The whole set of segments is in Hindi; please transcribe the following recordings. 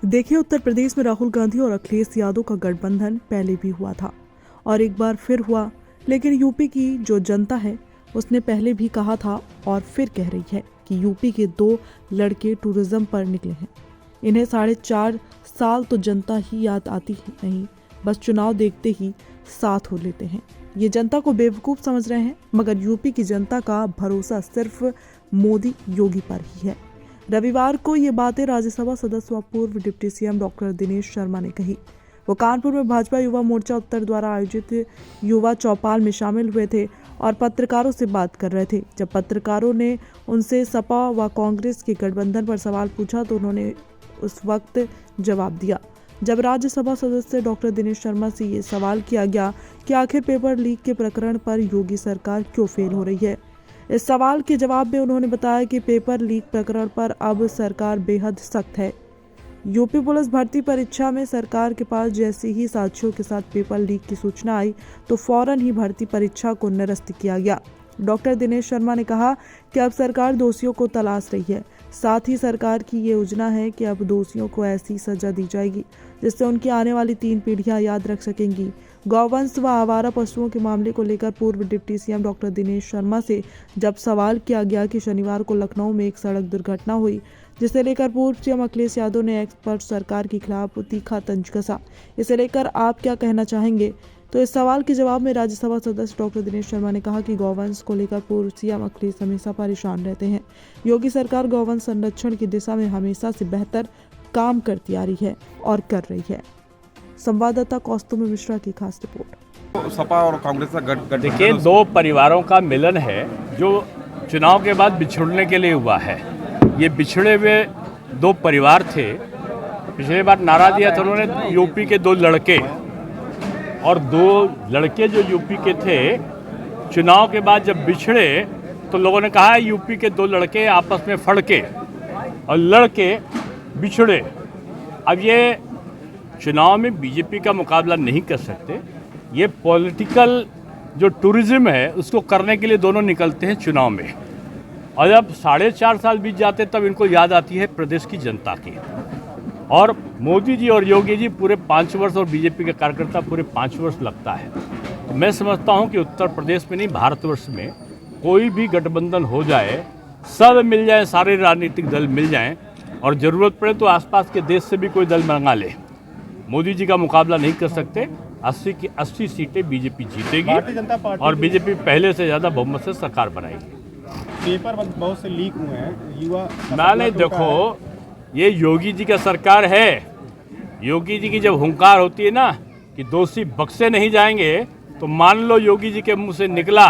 देखिए, उत्तर प्रदेश में राहुल गांधी और अखिलेश यादव का गठबंधन पहले भी हुआ था और एक बार फिर हुआ, लेकिन यूपी की जो जनता है उसने पहले भी कहा था और फिर कह रही है कि यूपी के दो लड़के टूरिज्म पर निकले हैं। इन्हें 4.5 साल तो जनता ही याद आती ही नहीं, बस चुनाव देखते ही साथ हो लेते हैं। ये जनता को बेवकूफ़ समझ रहे हैं, मगर यूपी की जनता का भरोसा सिर्फ मोदी योगी पर ही है। रविवार को ये बातें राज्यसभा सदस्य व पूर्व deputy CM doctor Dinesh Sharma ने कही। वो कानपुर में भाजपा युवा मोर्चा उत्तर द्वारा आयोजित युवा चौपाल में शामिल हुए थे और पत्रकारों से बात कर रहे थे। जब पत्रकारों ने उनसे सपा व कांग्रेस के गठबंधन पर सवाल पूछा तो उन्होंने उस वक्त जवाब दिया। जब राज्यसभा सदस्य डॉक्टर दिनेश शर्मा से ये सवाल किया गया कि आखिर पेपर लीक के प्रकरण पर योगी सरकार क्यों फेल हो रही है, इस सवाल के जवाब में उन्होंने बताया कि पेपर लीक प्रकरण पर अब सरकार बेहद सख्त है। यूपी पुलिस भर्ती परीक्षा में सरकार के पास जैसे ही साथियों के साथ पेपर लीक की सूचना आई तो फौरन ही भर्ती परीक्षा को निरस्त किया गया। डॉक्टर दिनेश शर्मा ने कहा कि अब सरकार दोषियों को तलाश रही है, साथ ही सरकार की ये योजना है कि अब दोषियों को ऐसी सजा दी जाएगी जिससे उनकी आने वाली 3 पीढ़ियां याद रख सकेंगी। गौवंश व आवारा पशुओं के मामले को लेकर पूर्व deputy CM doctor Dinesh Sharma से जब सवाल किया गया कि शनिवार को लखनऊ में एक सड़क दुर्घटना हुई जिसे लेकर पूर्व सीएम अखिलेश यादव ने एक्स पर सरकार के खिलाफ तीखा तंज कसा, इसे लेकर आप क्या कहना चाहेंगे? तो इस सवाल के जवाब में राज्यसभा सदस्य डॉक्टर दिनेश शर्मा ने कहा कि गौवंश को लेकर पूर्व सीएम अखिलेश हमेशा परेशान रहते हैं। योगी सरकार गौवंश संरक्षण की दिशा में हमेशा से बेहतर काम करती आ रही है और कर रही है। संवाददाता कौस्तुभ मिश्रा की खास रिपोर्ट। सपा और कांग्रेस का गठबंधन, देखिए, 2 परिवारों का मिलन है जो चुनाव के बाद बिछड़ने के लिए हुआ है। ये बिछड़े हुए 2 परिवार थे। पिछले बार नारा दिया था उन्होंने यूपी के 2 लड़के, और 2 लड़के जो यूपी के थे चुनाव के बाद जब बिछड़े तो लोगों ने कहा यूपी के 2 लड़के आपस में फड़के और लड़के बिछड़े। अब ये चुनाव में बीजेपी का मुकाबला नहीं कर सकते। ये पॉलिटिकल जो टूरिज्म है उसको करने के लिए दोनों निकलते हैं चुनाव में, और जब 4.5 साल बीत जाते तब इनको याद आती है प्रदेश की जनता की। और मोदी जी और योगी जी पूरे 5 वर्ष और बीजेपी के कार्यकर्ता पूरे 5 वर्ष लगता है। तो मैं समझता हूं कि उत्तर प्रदेश में नहीं, भारतवर्ष में कोई भी गठबंधन हो जाए, सब मिल जाए, सारे राजनीतिक दल मिल जाएं, और ज़रूरत पड़े तो आसपास के देश से भी कोई दल मंगा ले, मोदी जी का मुकाबला नहीं कर सकते। 80 की 80 सीटें बीजेपी जीतेगी और बीजेपी पहले से ज़्यादा बहुमत से सरकार बनाएगी। पेपर बहुत से लीक हुए हैं, युवा मैंने देखो, ये योगी जी का सरकार है। योगी जी की जब हुंकार होती है ना कि दोषी बख्शे नहीं जाएंगे, तो मान लो योगी जी के मुंह से निकला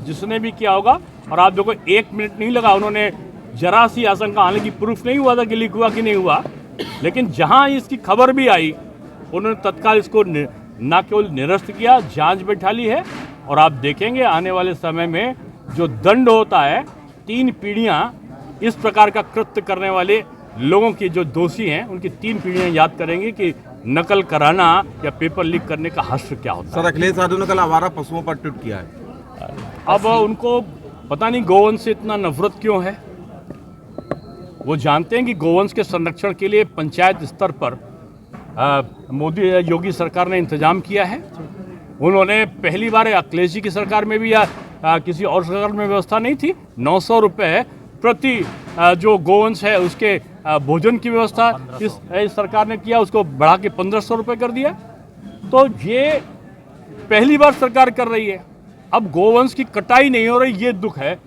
जिसने भी किया होगा। और आप देखो, 1 मिनट नहीं लगा, उन्होंने जरा सी आशंका, हालांकि प्रूफ नहीं हुआ था कि लीक हुआ कि नहीं हुआ, लेकिन जहां इसकी खबर भी आई उन्होंने तत्काल इसको न केवल निरस्त किया, जांच बैठा ली है। और आप देखेंगे आने वाले समय में जो दंड होता है, 3 पीढ़ियां इस प्रकार का कृत्य करने वाले लोगों की जो दोषी हैं उनकी 3 पीढ़ियां याद करेंगी कि नकल कराना या पेपर लीक करने का हश्र क्या होता है। सर, अखिलेश यादव ने कल आवारा पशुओं पर ट्वीट किया है। अब उनको पता नहीं गोवंश से इतना नफरत क्यों है। वो जानते हैं कि गोवंश के संरक्षण के लिए पंचायत स्तर पर मोदी योगी सरकार ने इंतजाम किया है। उन्होंने पहली बार अखिलेश जी की सरकार में भी या किसी और सरकार में व्यवस्था नहीं थी, 900 रुपये प्रति जो गोवंश है उसके भोजन की व्यवस्था इस सरकार ने किया, उसको बढ़ा के 1500 रुपये कर दिया। तो ये पहली बार सरकार कर रही है। अब गोवंश की कटाई नहीं हो रही, ये दुख है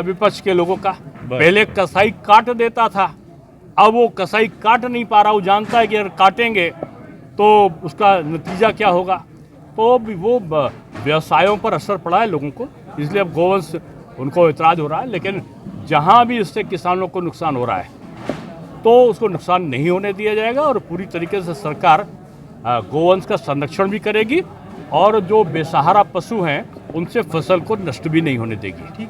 विपक्ष के लोगों का। पहले कसाई काट देता था, अब वो कसाई काट नहीं पा रहा। वो जानता है कि अगर काटेंगे तो उसका नतीजा क्या होगा। तो वो व्यवसायों पर असर पड़ा है लोगों को, इसलिए अब गोवंश उनको इतराज हो रहा है। लेकिन जहाँ भी इससे किसानों को नुकसान हो रहा है तो उसको नुकसान नहीं होने दिया जाएगा, और पूरी तरीके से सरकार गोवंश का संरक्षण भी करेगी और जो बेसहारा पशु हैं उनसे फसल को नष्ट भी नहीं होने देगी।